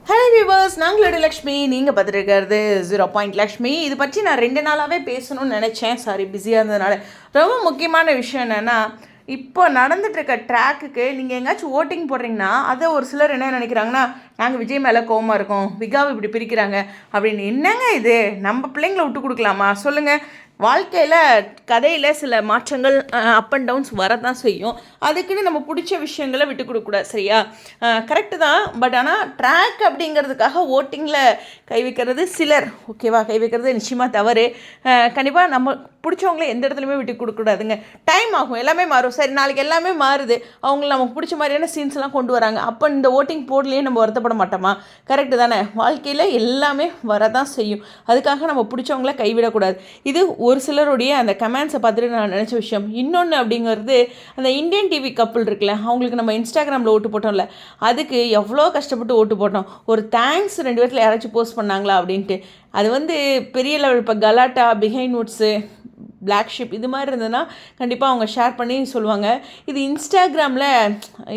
Hello viewers, நாங்களோட Lakshmi, நீங்கள் பார்த்துருக்கிறது 0 லக்ஷ்மி. இது பற்றி நான் 2 நாளாகவே பேசணும்னு நினச்சேன். சாரி, பிஸியாக இருந்ததுனால. ரொம்ப முக்கியமான விஷயம் என்னென்னா, இப்போ நடந்துகிட்ருக்க ட்ராக்குக்கு நீங்கள் எங்கேயாச்சும் ஓட்டிங் போடுறீங்கன்னா, அதை ஒரு சிலர் என்ன நினைக்கிறாங்கன்னா, நாங்கள் விஜய் மேலே கோவமாக இருக்கோம், விகாவை இப்படி பிரிக்கிறாங்க அப்படின்னு. என்னங்க இது, நம்ம பிள்ளைங்களை விட்டு கொடுக்கலாமா சொல்லுங்கள்? வாழ்க்கையில் கதையில் சில மாற்றங்கள் அப் அண்ட் டவுன்ஸ் வரதான் செய்யும். அதுக்குன்னு நம்ம பிடிச்ச விஷயங்களை விட்டு கொடுக்கக்கூடாது, சரியா? கரெக்டு தான். பட் ஆனால் ட்ராக் அப்படிங்கிறதுக்காக ஓட்டிங்கில் கை வைக்கிறது சிலர், ஓகேவா? கை வைக்கிறது நிச்சயமாக தவறு. கண்டிப்பாக நம்ம பிடிச்சவங்கள எந்த இடத்துலையுமே விட்டு கொடுக்கக்கூடாதுங்க. டைம் ஆகும், எல்லாமே மாறும். சரி, நாளைக்கு எல்லாமே மாறுது, அவங்கள நமக்கு பிடிச்ச மாதிரியான சீன்ஸ்லாம் கொண்டு வராங்க. அப்போ இந்த ஓட்டிங் போர்ட்லேயே நம்ம வருத்தப்பட மாட்டோமா? கரெக்டு தானே? வாழ்க்கையில் எல்லாமே வரதான் செய்யும். அதுக்காக நம்ம பிடிச்சவங்கள கைவிடக்கூடாது. இது ஒரு சிலருடைய அந்த கமெண்ட்ஸை பார்த்துட்டு நான் நினச்ச விஷயம். இன்னொன்று அப்படிங்கிறது, அந்த இந்தியன் டிவி கப்புள் இருக்குல்ல, அவங்களுக்கு நம்ம இன்ஸ்டாகிராமில் ஓட்டு போட்டோம்ல, அதுக்கு எவ்வளோ கஷ்டப்பட்டு ஓட்டு போட்டோம். ஒரு தேங்க்ஸ் 2 பேர்த்தில் யாராச்சும் போஸ்ட் பண்ணாங்களா அப்படின்ட்டு. அது பெரிய லெவல். இப்போ கலாட்டா, பிஹைண்ட் வுட்ஸு, பிளாக் ஷிப் இது மாதிரி இருந்ததுன்னா கண்டிப்பாக அவங்க ஷேர் பண்ணி சொல்லுவாங்க. இது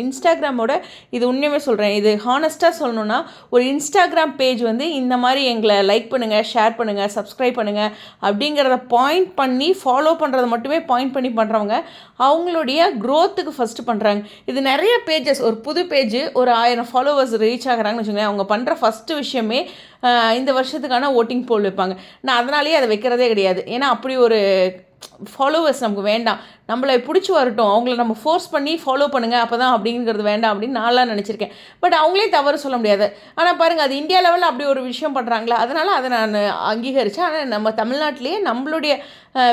இன்ஸ்டாகிராமோட இது உண்மையுமே சொல்கிறேன், இது ஹானஸ்ட்டாக சொல்லணுன்னா, ஒரு இன்ஸ்டாகிராம் பேஜ் இந்த மாதிரி எங்களை லைக் பண்ணுங்கள், ஷேர் பண்ணுங்கள், சப்ஸ்கிரைப் பண்ணுங்கள் அப்படிங்கிறத பாயிண்ட் பண்ணி ஃபாலோ பண்ணுறத மட்டுமே பாயிண்ட் பண்ணி பண்ணுறவங்க அவங்களுடைய க்ரோத்துக்கு ஃபஸ்ட்டு பண்ணுறாங்க. இது நிறைய பேஜஸ், ஒரு புது பேஜ் ஒரு 1000 ஃபாலோவர்ஸ் ரீச் ஆகிறாங்கன்னு வச்சுக்கோங்களேன், அவங்க பண்ணுற ஃபஸ்ட்டு விஷயமே இந்த வருஷத்துக்கான ஓட்டிங் போல் வைப்பாங்க. நான் அதனாலேயே அதை வைக்கிறதே கிடையாது. ஏன்னா அப்படி ஒரு ஃபாலோவர்ஸ் நமக்கு வேண்டாம். நம்மளை பிடிச்சி வரட்டும், அவங்கள நம்ம ஃபோர்ஸ் பண்ணி ஃபாலோ பண்ணுங்கள் அப்போ தான் அப்படிங்கிறது வேண்டாம் அப்படின்னு நான்லாம் நினச்சிருக்கேன். பட் அவங்களே தவறு சொல்ல முடியாது. ஆனால் பாருங்கள், அது இந்தியா லெவலில் அப்படி ஒரு விஷயம் பண்ணுறாங்களா, அதனால் அதை நான் அங்கீகரித்தேன். ஆனால் நம்ம தமிழ்நாட்டிலேயே நம்மளுடைய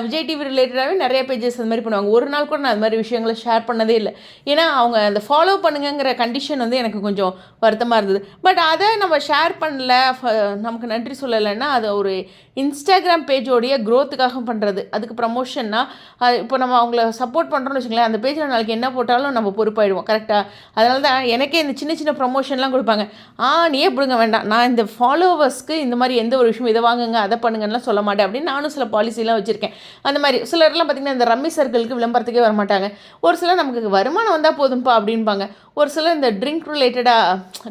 விஜய் டிவி ரிலேட்டடாகவே நிறைய பேஜஸ் அது மாதிரி பண்ணுவாங்க. ஒரு நாள் கூட நான் அது மாதிரி விஷயங்களை ஷேர் பண்ணதே இல்லை. ஏன்னா அவங்க அந்த ஃபாலோ பண்ணுங்கிற கண்டிஷன் எனக்கு கொஞ்சம் வருத்தமாக இருந்தது. பட் அதை நம்ம ஷேர் பண்ணல, நமக்கு நன்றி சொல்லலைன்னா அது ஒரு இன்ஸ்டாகிராம் பேஜோடைய க்ரோத்துக்காக பண்ணுறது. அதுக்கு ப்ரமோஷன்னா இப்போ நம்ம அவங்கள சப்போர்ட் பண்ணுறோன்னு வச்சுங்களேன், அந்த பேஜில் நாளைக்கு என்ன போட்டாலும் நம்ம பொறுப்பாயிடுவோம். கரெக்டாக? அதனால தான் எனக்கே இந்த சின்ன சின்ன ப்ரமோஷன்லாம் கொடுப்பாங்க. நீயே பிடுங்க வேண்டாம், நான் இந்த ஃபாலோவர்ஸ்க்கு இந்த மாதிரி எந்த ஒரு விஷயம் இதை வாங்குங்க அதை பண்ணுங்கன்னெலாம் சொல்ல மாட்டேன் அப்படின்னு நானும் சில பாலிசிலாம் வச்சுருக்கேன். அந்த மாதிரி சிலர்லாம் பார்த்திங்கன்னா இந்த ரம்மி சர்க்கிளுக்கு விளம்பரத்துக்கே வரமாட்டாங்க. ஒரு சிலர் நமக்கு வருமானம் வந்தால் போதும்ப்பா அப்படின்பாங்க. ஒரு சிலர் இந்த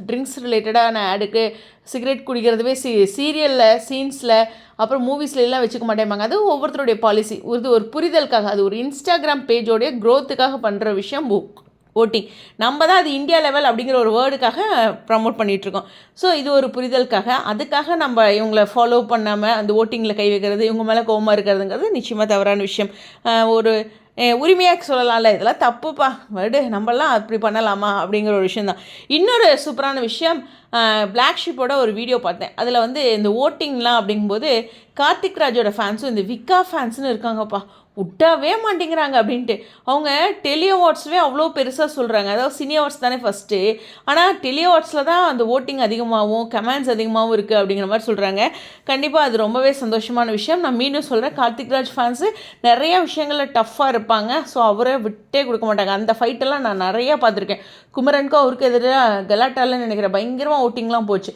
ட்ரிங்க்ஸ் ரிலேட்டடான ஆடுக்கு சிகரெட் குடிக்கிறதுவே சீரியலில், சீன்ஸில், அப்புறம் மூவிஸ்லாம் வச்சுக்க மாட்டேம்பாங்க. அது ஒவ்வொருத்தருடைய பாலிசி. இது ஒரு புரிதலுக்காக, அது ஒரு இன்ஸ்டாகிராம் பேஜோடைய க்ரோத்துக்காக பண்ணுற விஷயம் ஓட்டிங். நம்ம தான் அது இந்தியா லெவல் அப்படிங்கிற ஒரு வேர்டுக்காக ப்ரமோட் பண்ணிகிட்ருக்கோம். ஸோ இது ஒரு புரிதலுக்காக. அதுக்காக நம்ம இவங்களை ஃபாலோ பண்ணாமல் அந்த ஓட்டிங்கில் கை வைக்கிறது, இவங்க மேலே கோவமாக இருக்கிறதுங்கிறது நிச்சயமாக தவறான விஷயம். ஒரு உரிமையாக சொல்லலாம்ல, இதெல்லாம் தப்புப்பா, விடு, நம்மளாம் அப்படி பண்ணலாமா அப்படிங்கிற ஒரு விஷயம் தான். இன்னொரு சூப்பரான விஷயம், பிளாக் ஷிப்போட ஒரு வீடியோ பார்த்தேன். அதில் இந்த ஓட்டிங்லாம் அப்படிங்கும்போது கார்த்திக் ராஜோட ஃபேன்ஸும் இந்த விக்கா ஃபேன்ஸுன்னு இருக்காங்கப்பா, விட்டாவே மாட்டேங்கிறாங்க அப்படின்ட்டு. அவங்க டெலி அவார்ட்ஸ்வே அவ்வளோ பெருசாக சொல்கிறாங்க. அதாவது சினி அவார்ட்ஸ் தானே ஃபஸ்ட்டு, ஆனால் டெலி அவார்ட்ஸில் தான் அந்த ஓட்டிங் அதிகமாகவும் கமெண்ட்ஸ் அதிகமாகவும் இருக்குது அப்படிங்கிற மாதிரி சொல்கிறாங்க. கண்டிப்பாக அது ரொம்பவே சந்தோஷமான விஷயம். நான் மீண்டும் சொல்கிறேன், கார்த்திக் ராஜ் ஃபேன்ஸு நிறையா விஷயங்களில் டஃப்பாக இருப்பாங்க. ஸோ அவரை விட்டே கொடுக்க மாட்டாங்க. அந்த ஃபைட்டெல்லாம் நான் நிறையா பார்த்துருக்கேன். குமரனுக்கும் அவருக்கு எதிராக கலாட்டாலன்னு நினைக்கிறேன், பயங்கரமாக ஓட்டிங்லாம் போச்சு.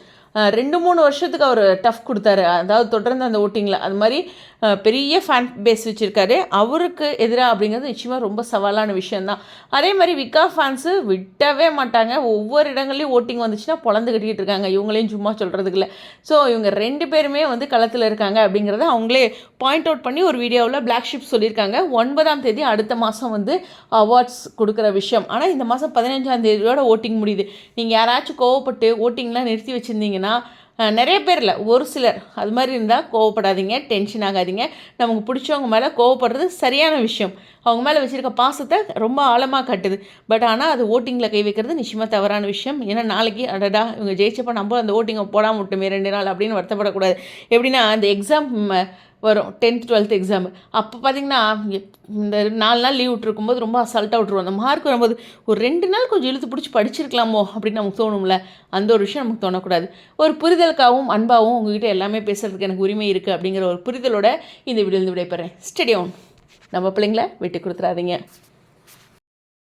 2-3 வருஷத்துக்கு அவர் டஃப் கொடுத்தாரு, அதாவது தொடர்ந்து அந்த ஓட்டிங்கில். அது மாதிரி பெரிய ஃபேன் பேஸ் வச்சுருக்காரு. அவருக்கு எதிராக அப்படிங்கிறது நிச்சயமாக ரொம்ப சவாலான விஷயந்தான். அதே மாதிரி விக்கா ஃபேன்ஸு விட்டவே மாட்டாங்க. ஒவ்வொரு இடங்கள்லையும் ஓட்டிங் வந்துச்சுன்னா பொழந்து கட்டிக்கிட்டு இருக்காங்க. இவங்களையும் சும்மா சொல்கிறதுக்கு இல்லை. ஸோ இவங்க 2 பேருமே களத்தில் இருக்காங்க அப்படிங்கிறத அவங்களே பாயிண்ட் அவுட் பண்ணி ஒரு வீடியோவில் பிளாக் ஷிப் சொல்லியிருக்காங்க. 9ஆம் தேதி அடுத்த மாதம் அவார்ட்ஸ் கொடுக்குற விஷயம். ஆனால் இந்த மாதம் 15ஆம் தேதியோட ஓட்டிங் முடியுது. நீங்கள் யாராச்சும் கோவப்பட்டு ஓட்டிங்லாம் நிறுத்தி வச்சுருந்தீங்கன்னா, நிறைய பேர் இல்லை, ஒரு சிலர் அது மாதிரி இருந்தால் கோவப்படாதீங்க, டென்ஷன் ஆகாதீங்க. நமக்கு பிடிச்சவங்க மேலே கோவப்படுறது சரியான விஷயம். அவங்க மேலே வச்சுருக்க பாசத்தை ரொம்ப ஆழமாக கட்டுது. பட் ஆனால் அது ஓட்டிங்கில் கை வைக்கிறது நிச்சயமாக தவறான விஷயம். ஏன்னா நாளைக்கு அடடா இவங்க ஜெயிச்சப்போ நம்ம அந்த ஓட்டிங்கை போடாமல் விட்டுமே 2 நாள் அப்படின்னு வருத்தப்படக்கூடாது. எப்படின்னா அந்த எக்ஸாம் வரும், 10th 12th எக்ஸாமு. அப்போ பார்த்திங்கன்னா இந்த 4 நாள் லீவ் விட்டுருக்கும்போது ரொம்ப அசால்ட்டாக விட்ருவோம். அந்த மார்க் வரும்போது ஒரு 2 நாள் கொஞ்சம் இழுத்து பிடிச்சி படிச்சிருக்கலாமோ அப்படின்னு நமக்கு தோணும்ல. அந்த ஒரு விஷயம் நமக்கு தோணக்கூடாது. ஒரு புரிதலுக்காகவும் அன்பாகவும் உங்ககிட்ட எல்லாமே பேசுகிறதுக்கு எனக்கு உரிமை இருக்குது அப்படிங்கிற ஒரு புரிதலோட இந்த வீடியோலேருந்து விடைபெறேன். Stay on. நம்ம பிள்ளைங்களை விட்டு கொடுத்துறாதீங்க.